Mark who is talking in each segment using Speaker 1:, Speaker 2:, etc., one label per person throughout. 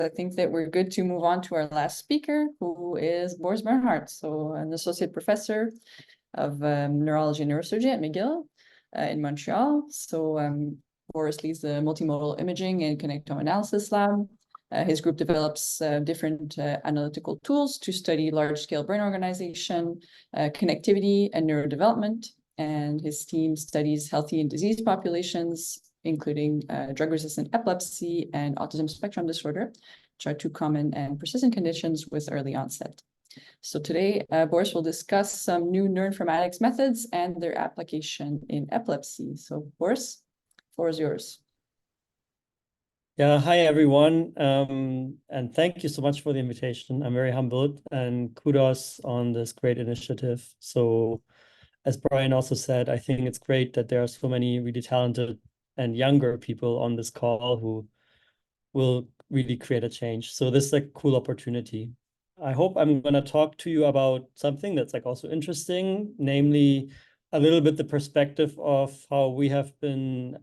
Speaker 1: I think that we're good to move on to our last speaker, who is Boris Bernhardt, so an associate professor of neurology and neurosurgery at McGill in Montreal. So Boris leads the multimodal imaging and connectome analysis lab. His group develops different analytical tools to study large-scale brain organization, connectivity, and neurodevelopment. And his team studies healthy and diseased populations, including drug-resistant epilepsy and autism spectrum disorder, which are two common and persistent conditions with early onset. So today, Boris will discuss some new neuroinformatics methods and their application in epilepsy. So Boris, the floor is yours.
Speaker 2: Yeah, hi everyone, and thank you so much for the invitation. I'm very humbled, and kudos on this great initiative. So as Brian also said, I think it's great that there are so many really talented and younger people on this call who will really create a change. So this is a cool opportunity. I hope I'm going to talk to you about something that's also interesting, namely a little bit the perspective of how we have been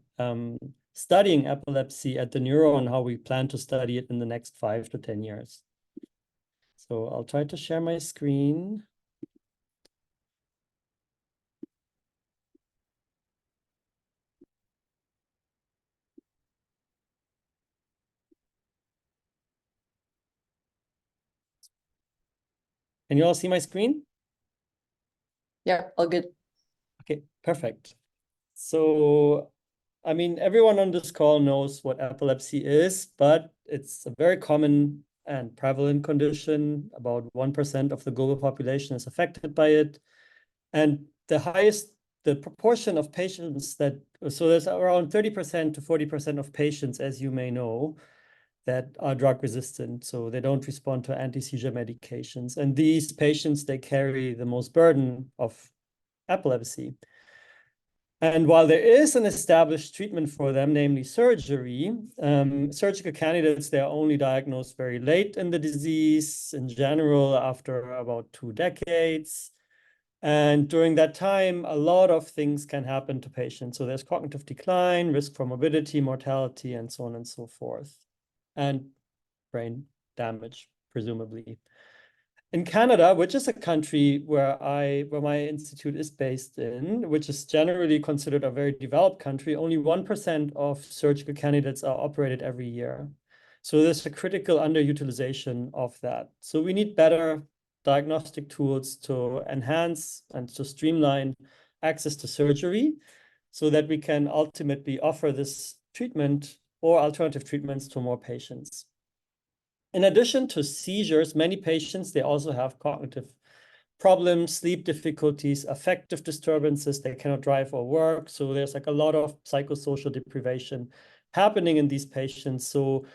Speaker 2: studying epilepsy at the Neuro and how we plan to study it in the next 5 to 10 years. So I'll try to share my screen. Can you all see my screen?
Speaker 1: Yeah, all good.
Speaker 2: Okay, perfect. So, I mean, everyone on this call knows what epilepsy is, but it's a very common and prevalent condition. About 1% of the global population is affected by it. And the proportion of patients so there's around 30% to 40% of patients, as you may know, that are drug resistant, so they don't respond to anti-seizure medications. And these patients, they carry the most burden of epilepsy. And while there is an established treatment for them, namely surgery, surgical candidates, they are only diagnosed very late in the disease, in general, after about 2 decades. And during that time, a lot of things can happen to patients. So there's cognitive decline, risk for morbidity, mortality, and so on and so forth, and brain damage, presumably. In Canada, which is a country where my institute is based in, which is generally considered a very developed country, only 1% of surgical candidates are operated every year. So there's a critical underutilization of that. So we need better diagnostic tools to enhance and to streamline access to surgery so that we can ultimately offer this treatment or alternative treatments to more patients. In addition to seizures, many patients, they also have cognitive problems, sleep difficulties, affective disturbances. They cannot drive or work. So there's a lot of psychosocial deprivation happening in these patients. So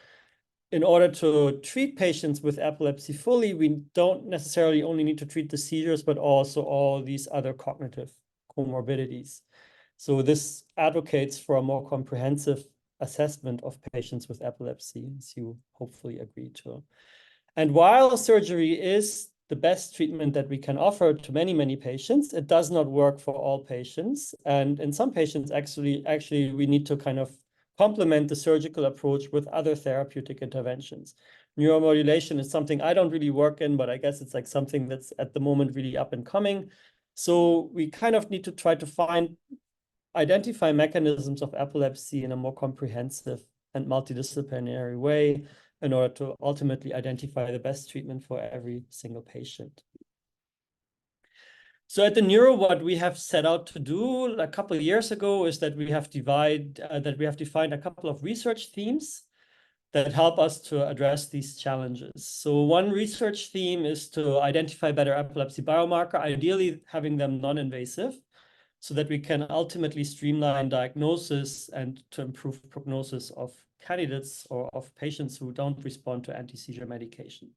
Speaker 2: in order to treat patients with epilepsy fully, we don't necessarily only need to treat the seizures, but also all these other cognitive comorbidities. So this advocates for a more comprehensive assessment of patients with epilepsy, as you hopefully agree to. And while surgery is the best treatment that we can offer to many, many patients, it does not work for all patients. And in some patients, actually, we need to kind of complement the surgical approach with other therapeutic interventions. Neuromodulation is something I don't really work in, but I guess it's something that's at the moment really up and coming. So we kind of need to try to identify mechanisms of epilepsy in a more comprehensive and multidisciplinary way in order to ultimately identify the best treatment for every single patient. So at the Neuro, what we have set out to do a couple of years ago is that we have defined a couple of research themes that help us to address these challenges. So one research theme is to identify better epilepsy biomarker, ideally having them non-invasive, so that we can ultimately streamline diagnosis and to improve prognosis of candidates or of patients who don't respond to anti-seizure medication.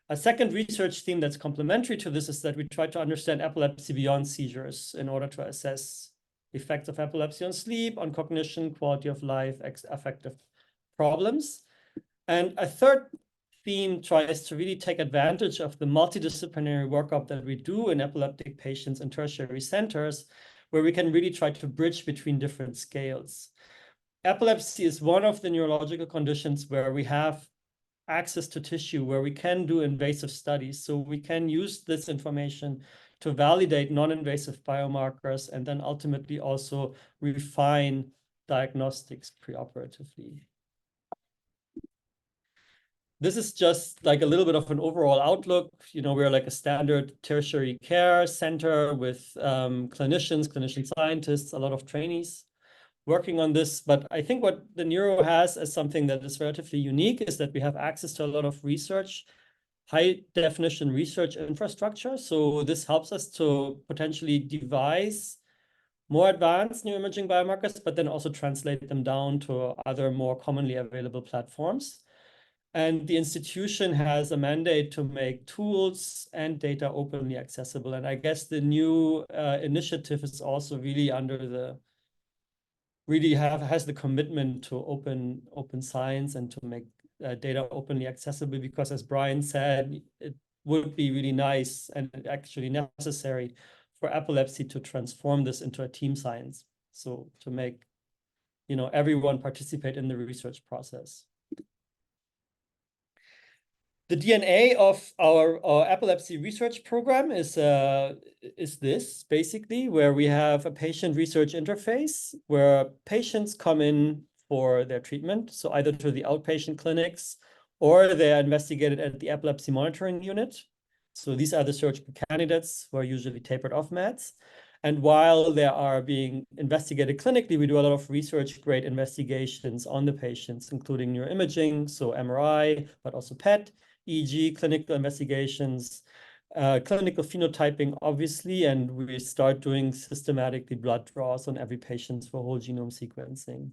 Speaker 2: A second research theme that's complementary to this is that we try to understand epilepsy beyond seizures in order to assess effects of epilepsy on sleep, on cognition, quality of life, affective problems. And a third theme tries to really take advantage of the multidisciplinary workup that we do in epileptic patients in tertiary centers, where we can really try to bridge between different scales. Epilepsy is one of the neurological conditions where we have access to tissue where we can do invasive studies. So we can use this information to validate non-invasive biomarkers and then ultimately also refine diagnostics preoperatively. This is just like a little bit of an overall outlook. We're like a standard tertiary care center with clinicians, clinician scientists, a lot of trainees working on this. But I think what the Neuro has as something that is relatively unique is that we have access to a lot of research, high definition research infrastructure. So this helps us to potentially devise more advanced neuroimaging biomarkers, but then also translate them down to other more commonly available platforms. And the institution has a mandate to make tools and data openly accessible. And I guess the new initiative is also really has the commitment to open science and to make data openly accessible, because as Brian said, it would be really nice and actually necessary for epilepsy to transform this into a team science. So to make, everyone participate in the research process. The DNA of our epilepsy research program is this, basically, where we have a patient research interface where patients come in for their treatment, so either to the outpatient clinics or they are investigated at the epilepsy monitoring unit. So these are the surgical candidates who are usually tapered off meds. And while they are being investigated clinically, we do a lot of research-grade investigations on the patients, including neuroimaging, so MRI, but also PET, EEG, clinical investigations, clinical phenotyping, obviously, and we start doing systematically blood draws on every patient for whole genome sequencing.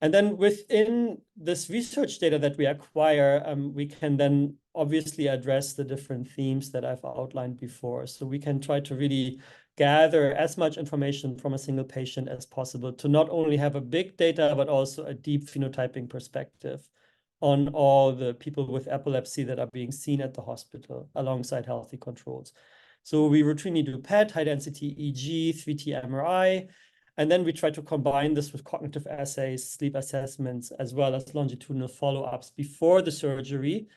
Speaker 2: And then within this research data that we acquire, we can then obviously address the different themes that I've outlined before. So we can try to really gather as much information from a single patient as possible to not only have a big data, but also a deep phenotyping perspective on all the people with epilepsy that are being seen at the hospital alongside healthy controls. So we routinely do PET, high-density EEG, 3T MRI, and then we try to combine this with cognitive assays, sleep assessments, as well as longitudinal follow-ups before the surgery.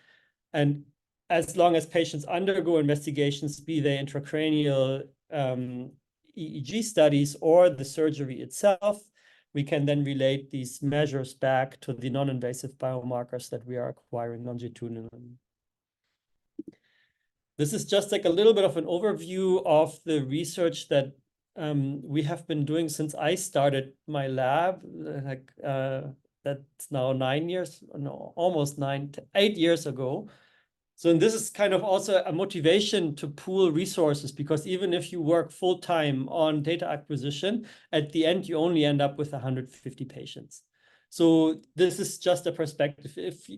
Speaker 2: And as long as patients undergo investigations, be they intracranial EEG studies or the surgery itself, we can then relate these measures back to the non-invasive biomarkers that we are acquiring longitudinally. This is just like a little bit of an overview of the research that we have been doing since I started my lab. That's now 9 years, no, almost 8 years ago. So this is kind of also a motivation to pool resources, because even if you work full-time on data acquisition, at the end, you only end up with 150 patients. So this is just a perspective.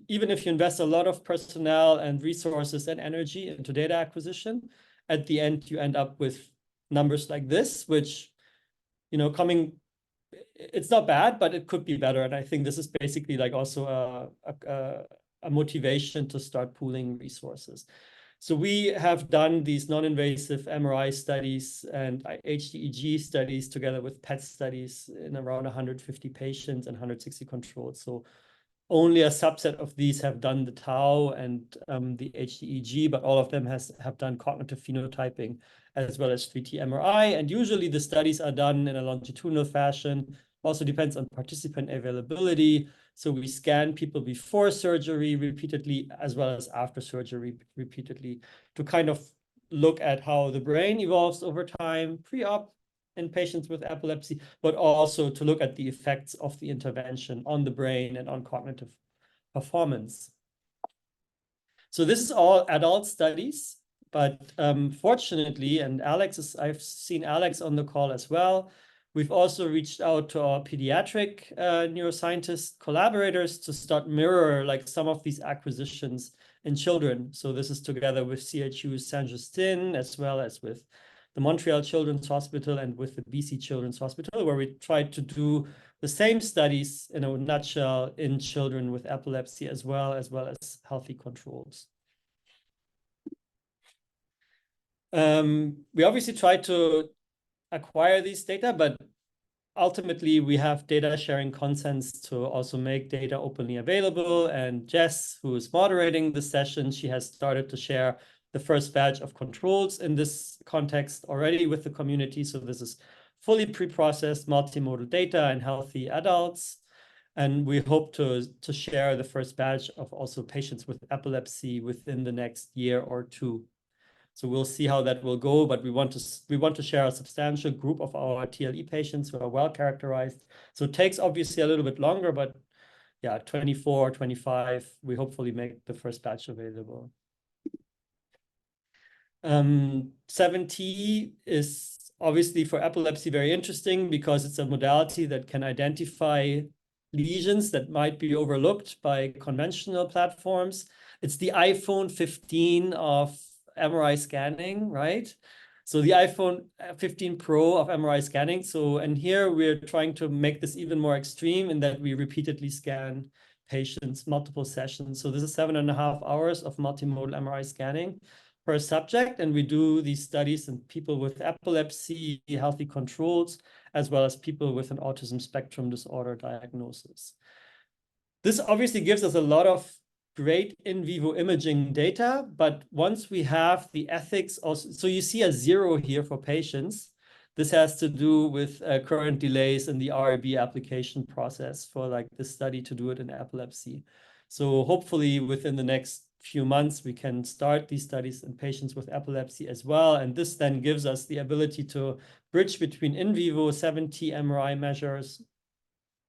Speaker 2: Even if you invest a lot of personnel and resources and energy into data acquisition, at the end, you end up with numbers like this, which, it's not bad, but it could be better. And I think this is basically like also a motivation to start pooling resources. So we have done these non-invasive MRI studies and HDEG studies together with PET studies in around 150 patients and 160 controls. So only a subset of these have done the tau and the HDEG, but all of them have done cognitive phenotyping as well as 3T MRI. And usually the studies are done in a longitudinal fashion. Also depends on participant availability. So we scan people before surgery repeatedly, as well as after surgery repeatedly, to kind of look at how the brain evolves over time, pre-op in patients with epilepsy, but also to look at the effects of the intervention on the brain and on cognitive performance. So this is all adult studies, but fortunately, and I've seen Alex on the call as well, we've also reached out to our pediatric neuroscientist collaborators to start mirror like some of these acquisitions in children. So this is together with CHU Saint-Justin, as well as with the Montreal Children's Hospital and with the BC Children's Hospital, where we tried to do the same studies in a nutshell in children with epilepsy as well as healthy controls. We obviously tried to acquire these data, but ultimately, we have data sharing consents to also make data openly available. And Jess, who is moderating the session, she has started to share the first batch of controls in this context already with the community. So this is fully pre-processed multimodal data in healthy adults. And we hope to share the first batch of also patients with epilepsy within the next year or two. So we'll see how that will go, but we want to share a substantial group of our TLE patients who are well characterized. So it takes obviously a little bit longer, but yeah, 24, 25, we hopefully make the first batch available. 7T is obviously for epilepsy very interesting because it's a modality that can identify lesions that might be overlooked by conventional platforms. It's the iPhone 15 of MRI scanning, right? So the iPhone 15 Pro of MRI scanning. So, and here we're trying to make this even more extreme in that we repeatedly scan patients, multiple sessions. So this is 7.5 hours of multimodal MRI scanning per subject. And we do these studies in people with epilepsy, healthy controls, as well as people with an autism spectrum disorder diagnosis. This obviously gives us a lot of great in vivo imaging data, but once we have the ethics also, so you see a 0 here for patients. This has to do with current delays in the RAB application process for like the study to do it in epilepsy. So hopefully within the next few months, we can start these studies in patients with epilepsy as well. And this then gives us the ability to bridge between in vivo 7T MRI measures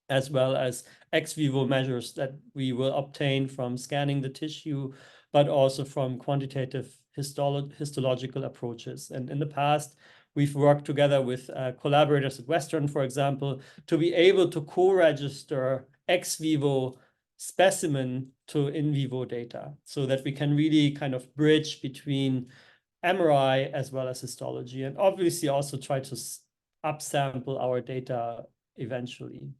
Speaker 2: as well as ex vivo measures that we will obtain from scanning the tissue, but also from quantitative histological approaches. And in the past, we've worked together with collaborators at Western, for example, to be able to co-register ex vivo specimen to in vivo data so that we can really kind of bridge between MRI as well as histology, and obviously also try to upsample our data eventually.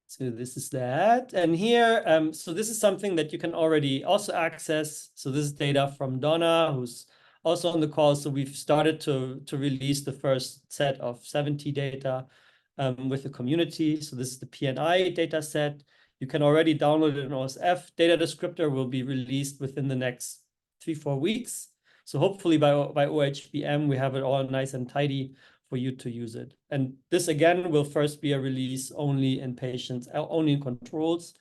Speaker 2: So this is that. And here, so this is something that you can already also access. So this is data from Donna, who's also on the call. So we've started to release the first set of 7T data with the community. So this is the PNI data set. You can already download it in OSF. Data descriptor will be released within the next 3-4 weeks. So hopefully by OHBM, we have it all nice and tidy for you to use it. And this again will first be a release only in patients, only in controls.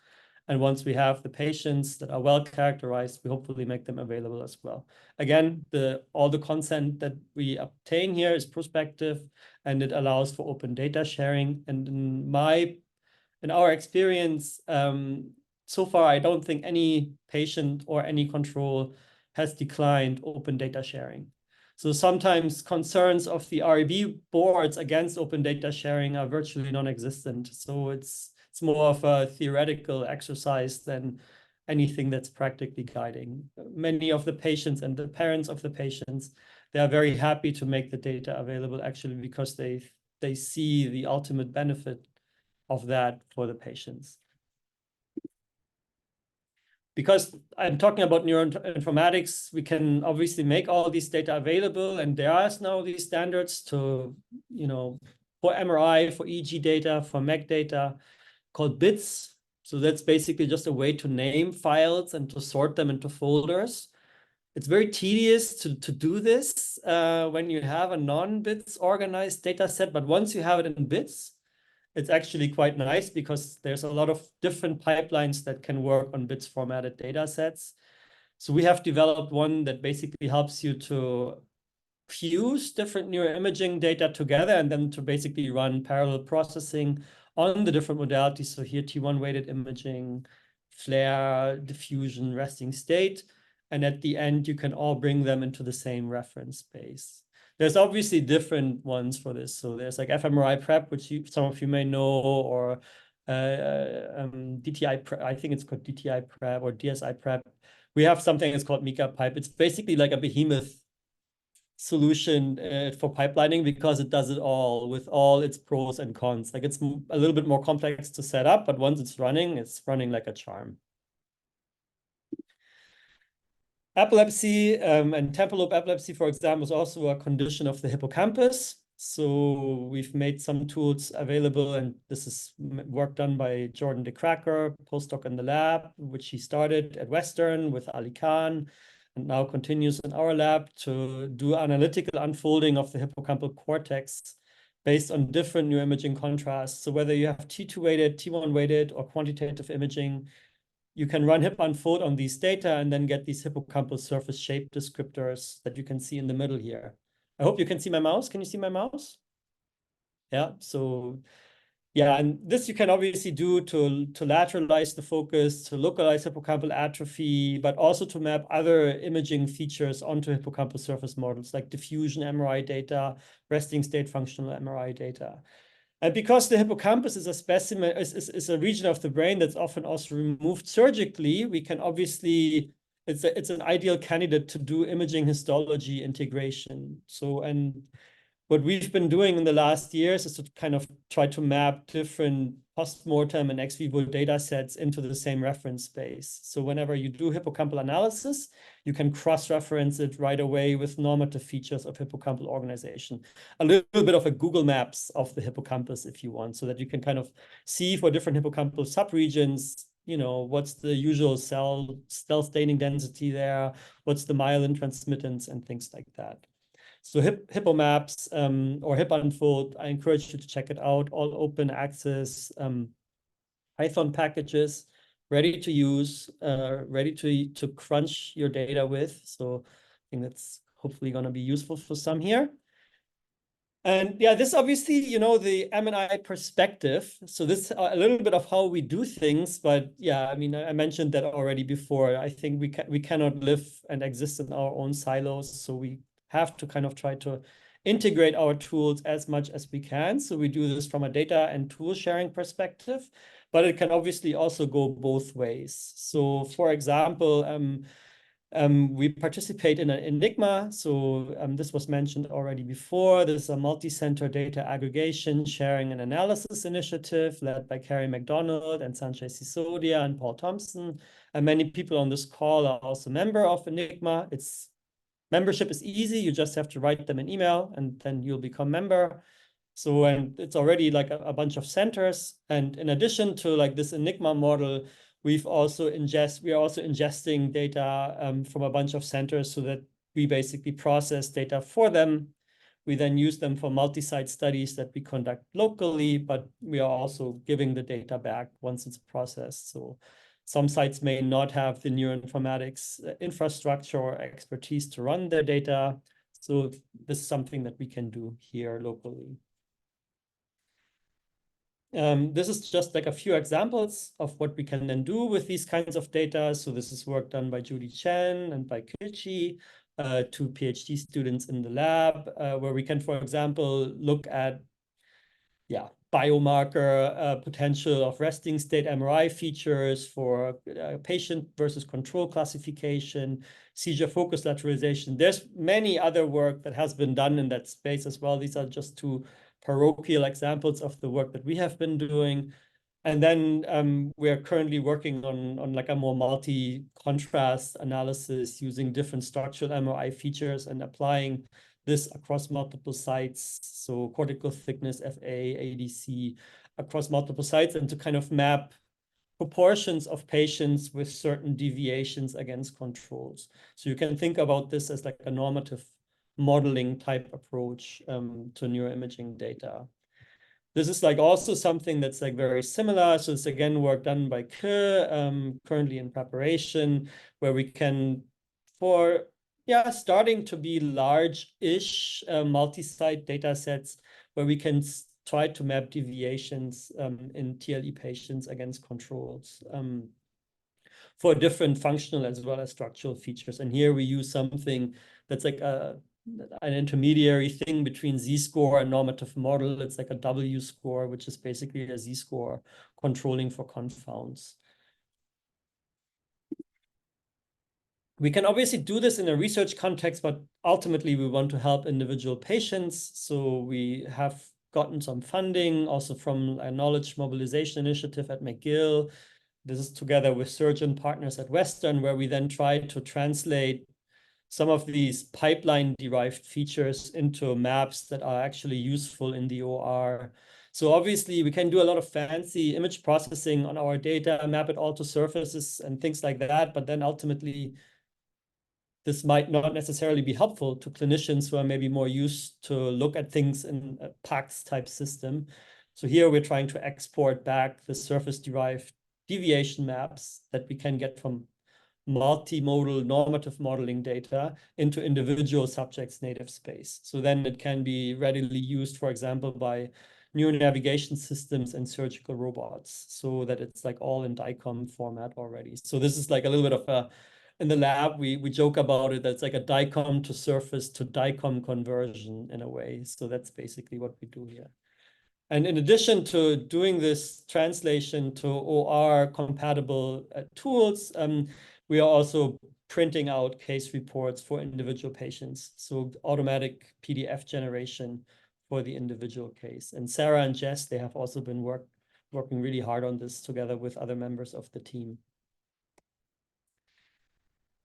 Speaker 2: And once we have the patients that are well characterized, we hopefully make them available as well. Again, all the consent that we obtain here is prospective, and it allows for open data sharing. And in our experience, so far, I don't think any patient or any control has declined open data sharing. So sometimes concerns of the RAB boards against open data sharing are virtually non-existent. So it's more of a theoretical exercise than anything that's practically guiding. Many of the patients and the parents of the patients, they are very happy to make the data available actually because they see the ultimate benefit of that for the patients. Because I'm talking about neuroinformatics, we can obviously make all these data available, and there are now these standards to, for MRI, for EEG data, for MEG data, called bits. So that's basically just a way to name files and to sort them into folders. It's very tedious to do this when you have a non-bits organized data set, but once you have it in bits, it's actually quite nice because there's a lot of different pipelines that can work on bits formatted data sets. So we have developed one that basically helps you to fuse different neuroimaging data together and then to basically run parallel processing on the different modalities. So here T1 weighted imaging, flare, diffusion, resting state. And at the end, you can all bring them into the same reference space. There's obviously different ones for this. So there's like fMRI prep, which some of you may know, or DTI prep. I think it's called DTI prep or DSI prep. We have something that's called Mika pipe. It's basically like a behemoth solution for pipelining because it does it all with all its pros and cons. Like it's a little bit more complex to set up, but once it's running like a charm. Epilepsy and temporal lobe epilepsy, for example, is also a condition of the hippocampus. So we've made some tools available, and this is work done by Jordan de Cracker, postdoc in the lab, which he started at Western with Ali Khan, and now continues in our lab to do analytical unfolding of the hippocampal cortex based on different neuroimaging contrasts. So whether you have T2 weighted, T1 weighted, or quantitative imaging, you can run HipUnfold on these data and then get these hippocampal surface shape descriptors that you can see in the middle here. I hope you can see my mouse. Can you see my mouse? Yeah, so yeah, and this you can obviously do to lateralize the focus, to localize hippocampal atrophy, but also to map other imaging features onto hippocampal surface models like diffusion MRI data, resting state functional MRI data. And because the hippocampus is a specimen, is a region of the brain that's often also removed surgically, we can obviously, it's an ideal candidate to do imaging histology integration. So, and what we've been doing in the last years is to kind of try to map different postmortem and ex vivo data sets into the same reference space. So whenever you do hippocampal analysis, you can cross-reference it right away with normative features of hippocampal organization. A little bit of a Google Maps of the hippocampus, if you want, so that you can kind of see for different hippocampal subregions, you know, what's the usual cell staining density there, what's the myelin transmittance, and things like that. So HippoMaps or HipUnfold, I encourage you to check it out. All open access Python packages, ready to use, ready to crunch your data with. So I think that's hopefully going to be useful for some here. And yeah, this obviously, you know, the M&I perspective. So this a little bit of how we do things, but yeah, I mean, I mentioned that already before. I think we cannot live and exist in our own silos. So we have to kind of try to integrate our tools as much as we can. So we do this from a data and tool sharing perspective, but it can obviously also go both ways. So for example, we participate in an Enigma. So this was mentioned already before. This is a multi-center data aggregation, sharing, and analysis initiative led by Carrie McDonald and Sanjay Sisodia and Paul Thompson. And many people on this call are also member of Enigma. Membership is easy. You just have to write them an email and then you'll become member. So, and it's already like a bunch of centers. And in addition to like this Enigma model, we are also ingesting data from a bunch of centers so that we basically process data for them. We then use them for multi-site studies that we conduct locally, but we are also giving the data back once it's processed. So some sites may not have the neuroinformatics infrastructure or expertise to run their data. So this is something that we can do here locally. This is just like a few examples of what we can then do with these kinds of data. So this is work done by Judy Chen and by Kilchi, two PhD students in the lab, where we can, for example, look at biomarker potential of resting state MRI features for patient versus control classification, seizure focus lateralization. There's many other work that has been done in that space as well. These are just two parochial examples of the work that we have been doing. And then we are currently working on like a more multi-contrast analysis using different structural MRI features and applying this across multiple sites. So cortical thickness, FA, ADC, across multiple sites, and to kind of map proportions of patients with certain deviations against controls. So you can think about this as like a normative modeling type approach to neuroimaging data. This is like also something that's like very similar. So it's again work done by Ke, currently in preparation, where we can, starting to be large-ish multi-site data sets, where we can try to map deviations in TLE patients against controls for different functional as well as structural features. And here we use something that's like an intermediary thing between Z-score and normative model. It's like a W score, which is basically a Z-score controlling for confounds. We can obviously do this in a research context, but ultimately we want to help individual patients. So we have gotten some funding also from a knowledge mobilization initiative at McGill. This is together with surgeon partners at Western, where we then try to translate some of these pipeline-derived features into maps that are actually useful in the OR. So obviously, we can do a lot of fancy image processing on our data, map it all to surfaces and things like that. But then ultimately, this might not necessarily be helpful to clinicians who are maybe more used to look at things in a PACS type system. So here we're trying to export back the surface-derived deviation maps that we can get from multimodal normative modeling data into individual subjects' native space. So then it can be readily used, for example, by neuronavigation systems and surgical robots, so that it's like all in DICOM format already. So this is like a little bit of a, in the lab, we joke about it, that's like a DICOM to surface to DICOM conversion in a way. So that's basically what we do here. And in addition to doing this translation to OR compatible tools, we are also printing out case reports for individual patients. So automatic PDF generation for the individual case. And Sarah and Jess, they have also been working really hard on this together with other members of the team.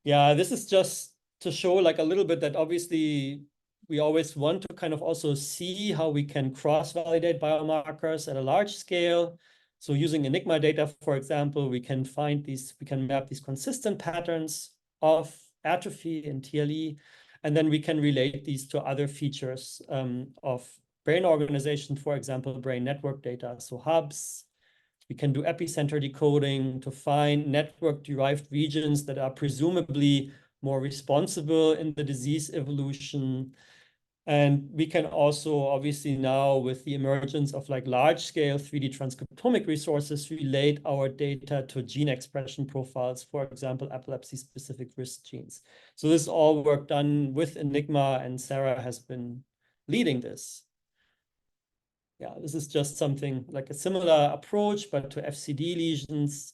Speaker 2: Yeah, this is just to show like a little bit that obviously we always want to kind of also see how we can cross-validate biomarkers at a large scale. So using Enigma data, for example, we can map these consistent patterns of atrophy in TLE, and then we can relate these to other features of brain organization, for example, brain network data, so hubs. We can do epicenter decoding to find network-derived regions that are presumably more responsible in the disease evolution. And we can also, obviously now with the emergence of like large-scale 3D transcriptomic resources, relate our data to gene expression profiles, for example, epilepsy-specific risk genes. So this is all work done with Enigma, and Sarah has been leading this. Yeah, this is just something like a similar approach, but to FCD lesions,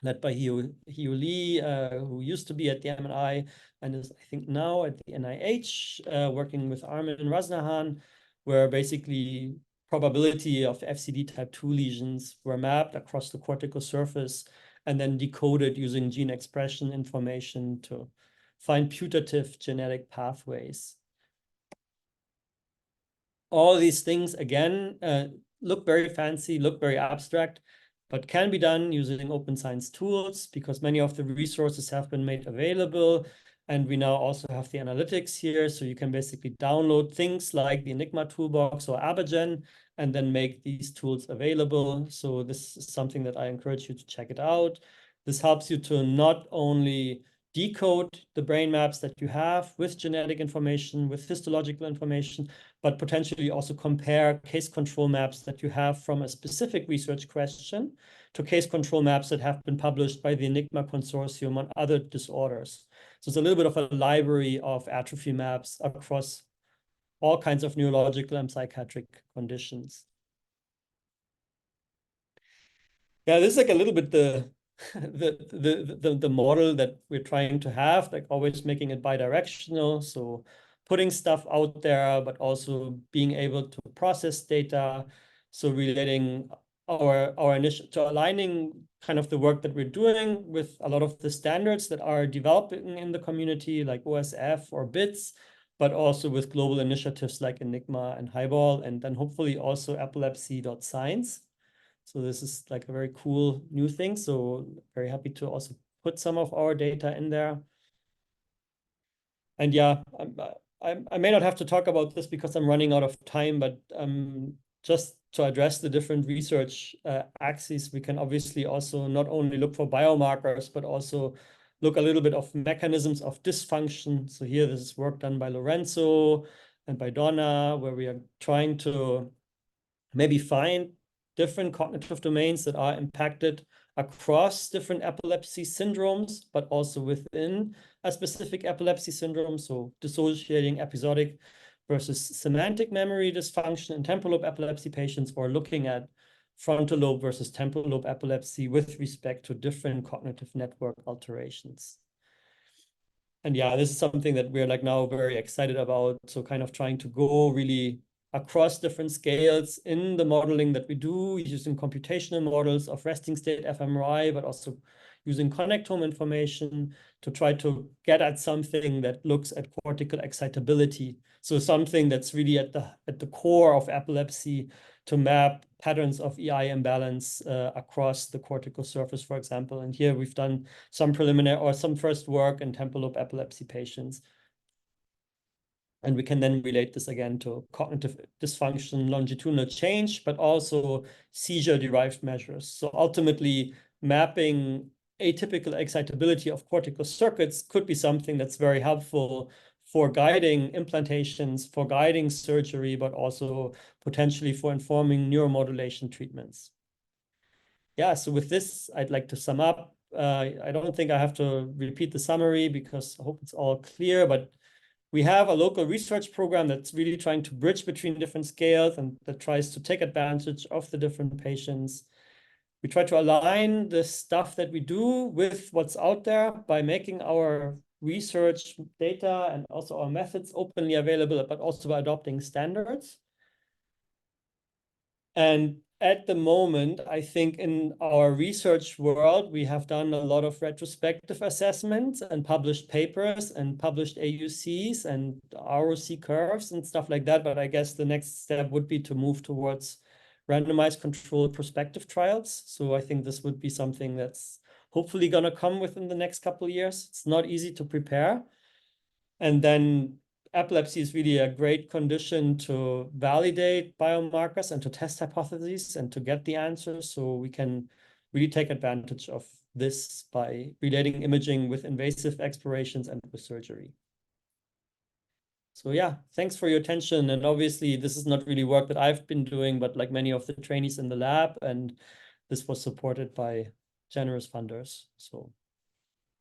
Speaker 2: led by Hugh Lee, who used to be at the MNI and is, I think, now at the NIH, working with Armin Rasnahan, where basically probability of FCD type 2 lesions were mapped across the cortical surface and then decoded using gene expression information to find putative genetic pathways. All these things, again, look very fancy, look very abstract, but can be done using open science tools because many of the resources have been made available. And we now also have the analytics here. So you can basically download things like the Enigma toolbox or Abagen and then make these tools available. So this is something that I encourage you to check it out. This helps you to not only decode the brain maps that you have with genetic information, with histological information, but potentially also compare case control maps that you have from a specific research question to case control maps that have been published by the Enigma Consortium on other disorders. So it's a little bit of a library of atrophy maps across all kinds of neurological and psychiatric conditions. Yeah, this is like a little bit the model that we're trying to have, like always making it bidirectional. So putting stuff out there, but also being able to process data. So relating our initial to aligning kind of the work that we're doing with a lot of the standards that are developing in the community, like OSF or BITS, but also with global initiatives like Enigma and Highball, and then hopefully also epilepsy.science. So this is like a very cool new thing. So very happy to also put some of our data in there. And yeah, I may not have to talk about this because I'm running out of time, but just to address the different research axes, we can obviously also not only look for biomarkers, but also look a little bit of mechanisms of dysfunction. So here, this is work done by Lorenzo and by Donna, where we are trying to maybe find different cognitive domains that are impacted across different epilepsy syndromes, but also within a specific epilepsy syndrome. So dissociating episodic versus semantic memory dysfunction in temporal lobe epilepsy patients, or looking at frontal lobe versus temporal lobe epilepsy with respect to different cognitive network alterations. And yeah, this is something that we're like now very excited about. So kind of trying to go really across different scales in the modeling that we do using computational models of resting state fMRI, but also using connectome information to try to get at something that looks at cortical excitability. So something that's really at the core of epilepsy, to map patterns of EI imbalance across the cortical surface, for example. And here we've done some preliminary or some first work in temporal lobe epilepsy patients. And we can then relate this again to cognitive dysfunction, longitudinal change, but also seizure-derived measures. So ultimately, mapping atypical excitability of cortical circuits could be something that's very helpful for guiding implantations, for guiding surgery, but also potentially for informing neuromodulation treatments. Yeah, so with this, I'd like to sum up. I don't think I have to repeat the summary because I hope it's all clear, but we have a local research program that's really trying to bridge between different scales and that tries to take advantage of the different patients. We try to align the stuff that we do with what's out there by making our research data and also our methods openly available, but also by adopting standards. And at the moment, I think in our research world, we have done a lot of retrospective assessments and published papers and published AUCs and ROC curves and stuff like that. But I guess the next step would be to move towards randomized controlled prospective trials. So I think this would be something that's hopefully going to come within the next couple of years. It's not easy to prepare. And then epilepsy is really a great condition to validate biomarkers and to test hypotheses and to get the answers. So we can really take advantage of this by relating imaging with invasive explorations and with surgery. So yeah, thanks for your attention. And obviously this is not really work that I've been doing, but like many of the trainees in the lab, and this was supported by generous funders. So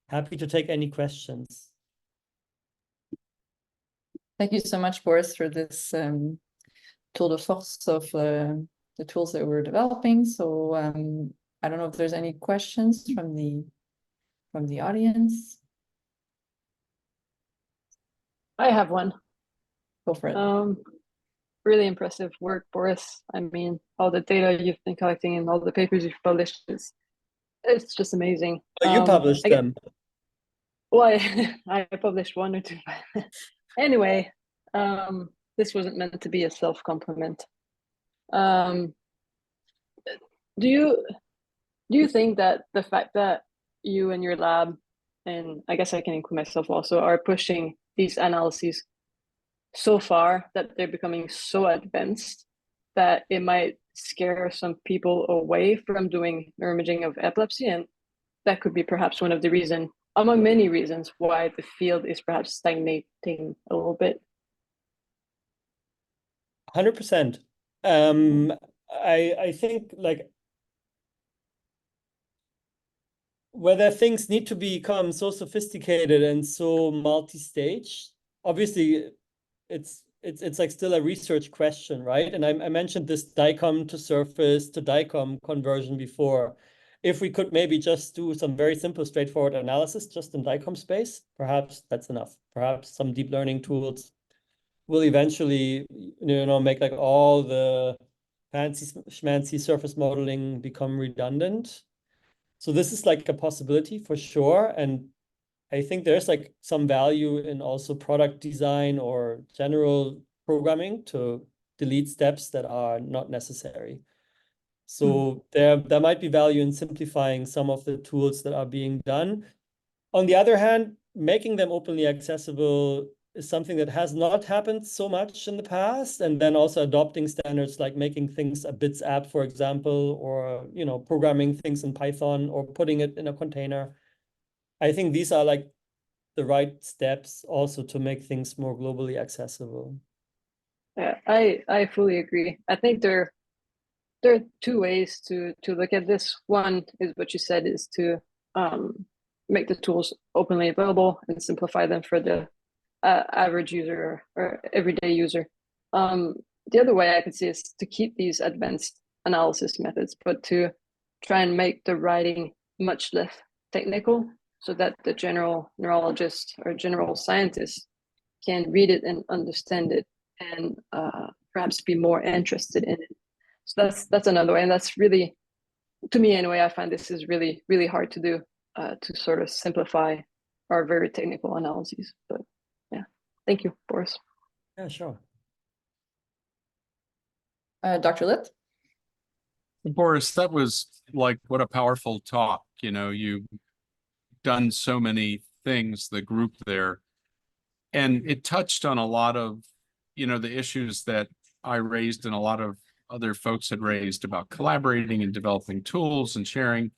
Speaker 2: happy to take any questions.
Speaker 1: Thank you so much, Boris, for this tour de force of the tools that we're developing. So I don't know if there's any questions from the audience.
Speaker 3: I have one.
Speaker 1: Go for it.
Speaker 3: Really impressive work, Boris. I mean, all the data you've been collecting and all the papers you've published it's just amazing.
Speaker 2: Oh, you published them.
Speaker 3: Well, I published one or two. Anyway, this wasn't meant to be a self-compliment. Do you think that the fact that you and your lab, and I guess I can include myself also, are pushing these analyses so far that they're becoming so advanced that it might scare some people away from doing neuroimaging of epilepsy? And that could be perhaps one of the reasons, among many reasons, why the field is perhaps stagnating a little bit.
Speaker 2: 100%. I think like whether things need to become so sophisticated and so multi-stage, obviously it's like still a research question, right? And I mentioned this DICOM to surface to DICOM conversion before. If we could maybe just do some very simple, straightforward analysis just in DICOM space, perhaps that's enough. Perhaps some deep learning tools will eventually, make like all the fancy schmancy surface modeling become redundant. So this is like a possibility for sure. And I think there's like some value in also product design or general programming to delete steps that are not necessary. So there might be value in simplifying some of the tools that are being done. On the other hand, making them openly accessible is something that has not happened so much in the past. And then also adopting standards like making things a bits app, for example, or programming things in Python or putting it in a container. I think these are like the right steps also to make things more globally accessible.
Speaker 3: Yeah, I fully agree. I think there are two ways to look at this. One is what you said, is to make the tools openly available and simplify them for the average user or everyday user. The other way I could see is to keep these advanced analysis methods, but to try and make the writing much less technical so that the general neurologist or general scientist can read it and understand it and perhaps be more interested in it. So that's another way. And that's really, to me anyway, I find this is really, really hard to do. to sort of simplify our very technical analyses. But yeah, thank you, Boris.
Speaker 2: Yeah, sure.
Speaker 1: Dr. Litt?
Speaker 4: Boris, that was like what a powerful talk. You know, you've done so many things, the group there, and it touched on a lot of, you know, the issues that I raised and a lot of other folks had raised about collaborating and developing tools and sharing.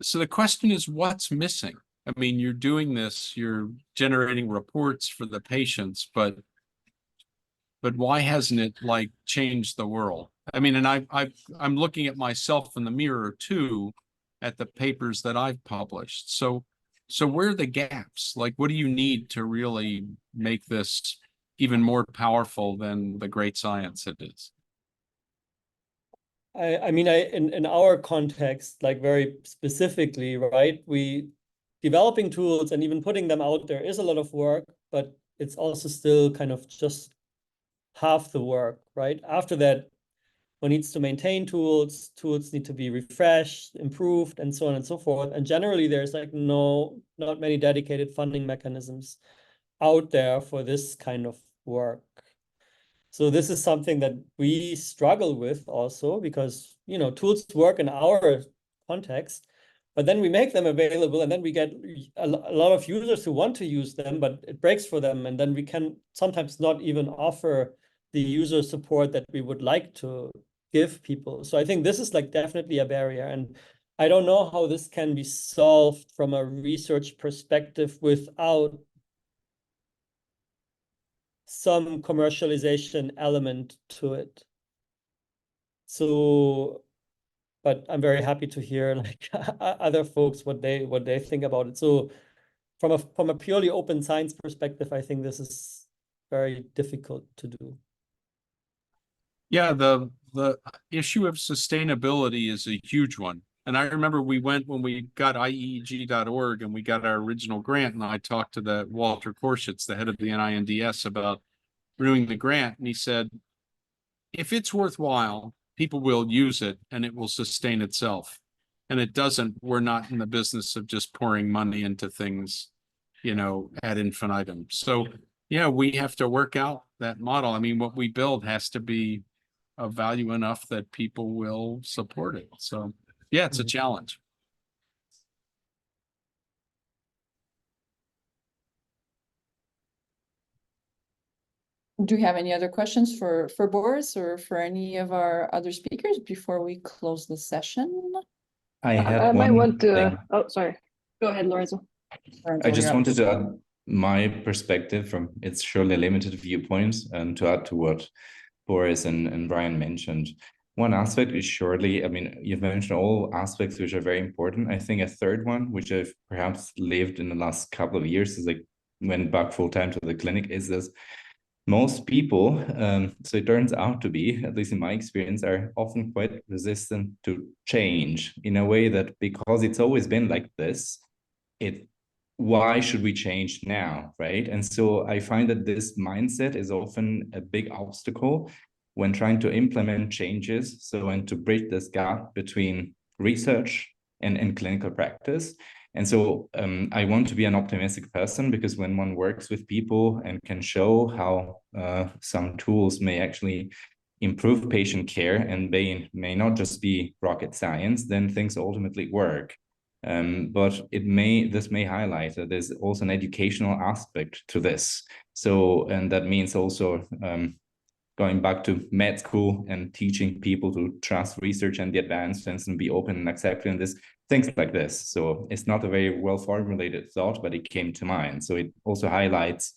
Speaker 4: So the question is, what's missing? I mean, you're doing this, you're generating reports for the patients, but why hasn't it like changed the world? I mean, and I'm looking at myself in the mirror too, at the papers that I've published. So where are the gaps? Like, what do you need to really make this even more powerful than the great science it is?
Speaker 2: I mean, in our context, like very specifically, right? We developing tools and even putting them out there is a lot of work, but it's also still kind of just half the work, right? After that, one needs to maintain tools need to be refreshed, improved, and so on and so forth. And generally, there's like not many dedicated funding mechanisms out there for this kind of work. So this is something that we struggle with also because, you know, tools work in our context, but then we make them available and then we get a lot of users who want to use them, but it breaks for them. And then we can sometimes not even offer the user support that we would like to give people. So I think this is like definitely a barrier. And I don't know how this can be solved from a research perspective without some commercialization element to it. So, but I'm very happy to hear like other folks what they think about it. So from a purely open science perspective, I think this is very difficult to do.
Speaker 4: Yeah, the issue of sustainability is a huge one. And I remember we went when we got IEEG.org and we got our original grant, and I talked to the Walter Korshitz, the head of the NINDS, about renewing the grant. And he said, if it's worthwhile, people will use it and it will sustain itself. And it doesn't, we're not in the business of just pouring money into things, you know, ad infinitum. So yeah, we have to work out that model. I mean, what we build has to be of value enough that people will support it. So yeah, it's a challenge.
Speaker 1: Do you have any other questions for Boris or for any of our other speakers before we close the session?
Speaker 5: I had
Speaker 3: I might
Speaker 5: one
Speaker 3: want to.
Speaker 5: thing.
Speaker 3: Oh, sorry. Go ahead, Lorenzo.
Speaker 5: I just wanted to add my perspective from its surely limited viewpoints and to add to what Boris and Brian mentioned. One aspect is surely, I mean, you've mentioned all aspects which are very important. I think a third one, which I've perhaps lived in the last couple of years, is like went back full time to the clinic, is this. Most people, so it turns out to be, at least in my experience, are often quite resistant to change in a way that because it's always been like this, why should we change now, right? And so I find that this mindset is often a big obstacle when trying to implement changes. So, and to bridge this gap between research and clinical practice. And so I want to be an optimistic person because when one works with people and can show how some tools may actually improve patient care and they may not just be rocket science, then things ultimately work. But this may highlight that there's also an educational aspect to this. So, and that means also going back to med school and teaching people to trust research and the advancements and be open and accepting this, things like this. So it's not a very well formulated thought, but it came to mind. So it also highlights,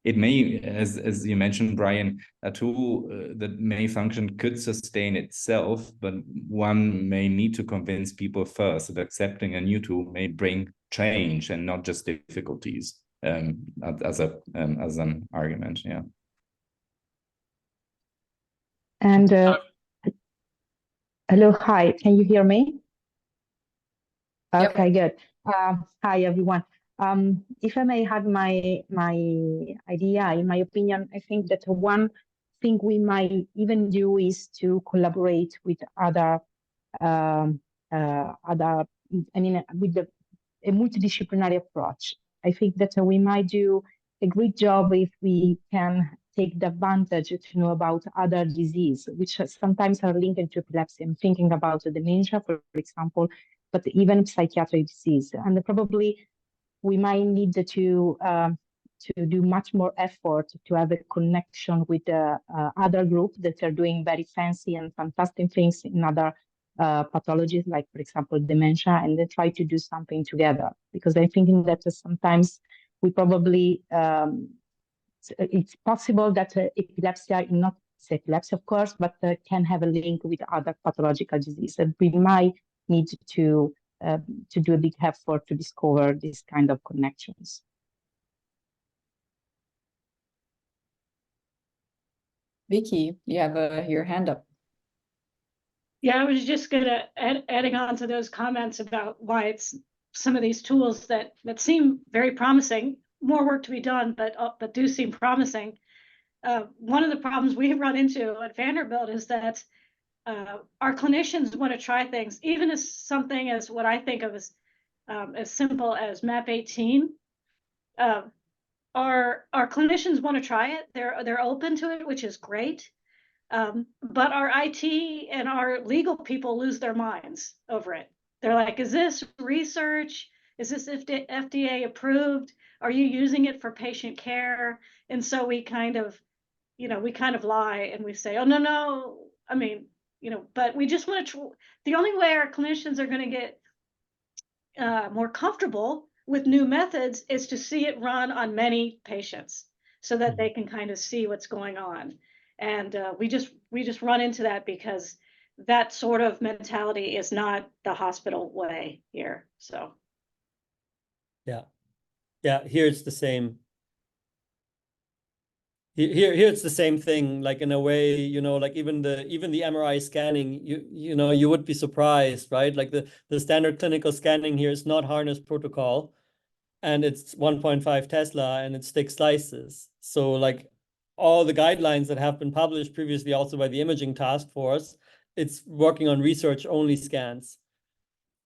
Speaker 5: it may, as you mentioned, Brian, a tool that may function could sustain itself, but one may need to convince people first that accepting a new tool may bring change and not just difficulties as an argument, yeah.
Speaker 6: And hello, hi, can you hear me? Okay, good. Hi, everyone. If I may have my idea, in my opinion, I think that one thing we might even do is to collaborate with other, with the a multidisciplinary approach. I think that we might do a great job if we can take the advantage to know about other diseases, which sometimes are linked to epilepsy. I'm thinking about dementia, for example, but even psychiatric disease. And probably we might need to do much more effort to have a connection with other groups that are doing very fancy and fantastic things in other pathologies, like, for example, dementia, and then try to do something together. Because I'm thinking that sometimes we probably, it's possible that epilepsy, not epilepsy, of course, but can have a link with other pathological diseases. And we might need to do a big effort to discover these kind of connections.
Speaker 1: Vicky, you have your hand up.
Speaker 7: Yeah, I was just gonna adding on to those comments about why it's some of these tools that seem very promising. More work to be done, but do seem promising. One of the problems we run into at Vanderbilt is that our clinicians want to try things, even as something as what I think of as simple as MAP18. Our clinicians want to try it. They're open to it, which is great. But our IT and our legal people lose their minds over it. They're like, is this research? Is this FDA approved? Are you using it for patient care? And so we kind of lie and we say, oh, no. I mean, but we just want to, the only way our clinicians are going to get more comfortable with new methods is to see it run on many patients so that they can kind of see what's going on. And we just run into that because that sort of mentality is not the hospital way here. So
Speaker 2: yeah, here it's the same. Here it's the same thing, like in a way, like even the MRI scanning, you would be surprised, right? Like the standard clinical scanning here is not harness protocol, and it's 1.5 Tesla and it's 6 slices. So like all the guidelines that have been published previously also by the imaging task force, it's working on research only scans.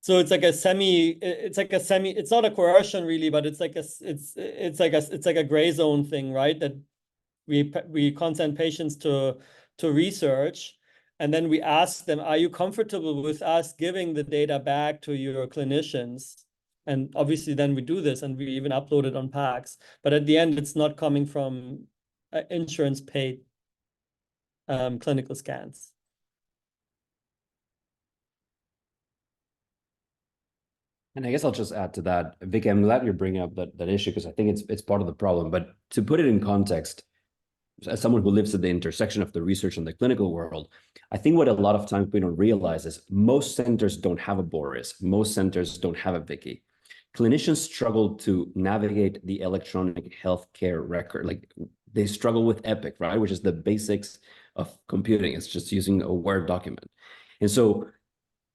Speaker 2: So it's like a semi, it's not a coercion really, but it's like a gray zone thing, right? That we consent patients to research, and then we ask them, are you comfortable with us giving the data back to your clinicians? And obviously then we do this, and we even upload it on PACS. But at the end, it's not coming from insurance paid clinical scans.
Speaker 8: And I guess I'll just add to that, Vicky, I'm glad you're bringing up that issue, because I think it's part of the problem. But to put it in context, as someone who lives at the intersection of the research and the clinical world, I think what a lot of times we don't realize is most centers don't have a Boris. Most centers don't have a Vicky. Clinicians struggle to navigate the electronic healthcare record. Like they struggle with Epic, right? Which is the basics of computing. It's just using a Word document. And so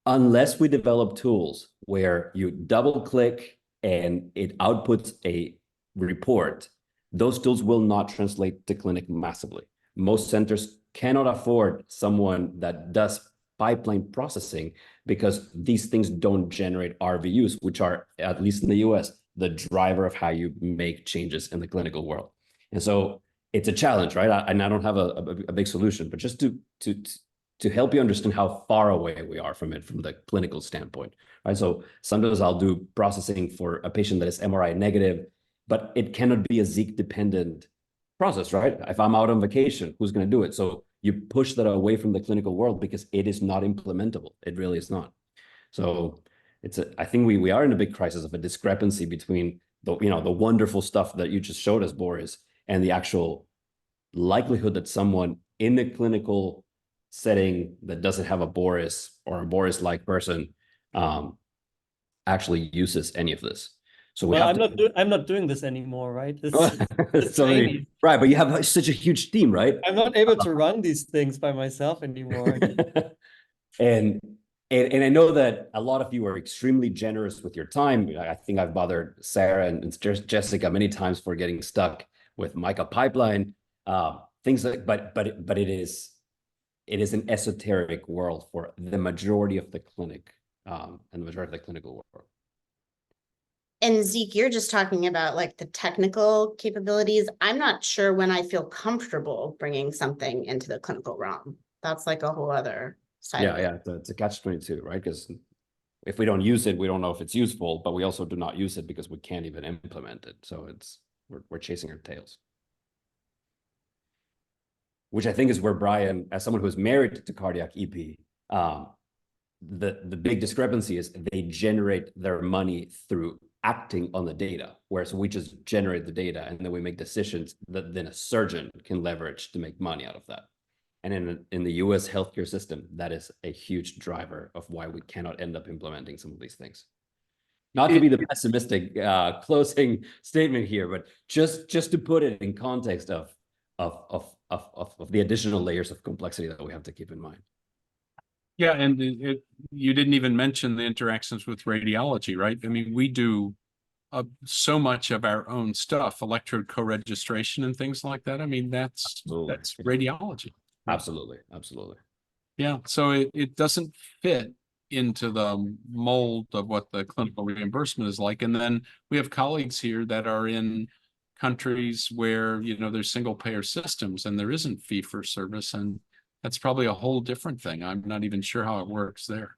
Speaker 8: unless we develop tools where you double click and it outputs a report, those tools will not translate to clinic massively. Most centers cannot afford someone that does pipeline processing because these things don't generate RVUs, which are, at least in the US, the driver of how you make changes in the clinical world. And so it's a challenge, right? And I don't have a big solution, but just to help you understand how far away we are from it from the clinical standpoint, right? So sometimes I'll do processing for a patient that is MRI negative, but it cannot be a Zeek-dependent process, right? If I'm out on vacation, who's going to do it? So you push that away from the clinical world because it is not implementable. It really is not. So I think we are in a big crisis of a discrepancy between the wonderful stuff that you just showed us, Boris, and the actual likelihood that someone in the clinical setting that doesn't have a Boris or a Boris-like person actually uses any of this. So
Speaker 2: I'm not doing this anymore, right?
Speaker 8: Sorry. Right, but you have such a huge team, right?
Speaker 2: I'm not able to run these things by myself anymore.
Speaker 8: and I know that a lot of you are extremely generous with your time. I think I've bothered Sarah and Jessica many times for getting stuck with Mica pipeline, things like. But it is an esoteric world for the majority of the clinic and the majority of the clinical world.
Speaker 9: And Zeke, you're just talking about like the technical capabilities. I'm not sure when I feel comfortable bringing something into the clinical realm. That's like a whole other side of it.
Speaker 8: Yeah, it's a catch-22, right? Because if we don't use it, we don't know if it's useful, but we also do not use it because we can't even implement it. So we're chasing our tails. Which I think is where Brian, as someone who's married to cardiac EP, the big discrepancy is they generate their money through acting on the data, whereas we just generate the data and then we make decisions that then a surgeon can leverage to make money out of that. And in the US healthcare system, that is a huge driver of why we cannot end up implementing some of these things. Not to be the pessimistic closing statement here, but just to put it in context of the additional layers of complexity that we have to keep in mind.
Speaker 4: Yeah, and you didn't even mention the interactions with radiology, right? I mean, we do so much of our own stuff, electrode co-registration and things like that. I mean, that's radiology.
Speaker 8: Absolutely.
Speaker 4: Yeah, so it doesn't fit into the mold of what the clinical reimbursement is like. And then we have colleagues here that are in countries where, you know, there's single payer systems and there isn't fee for service, and that's probably a whole different thing. I'm not even sure how it works there.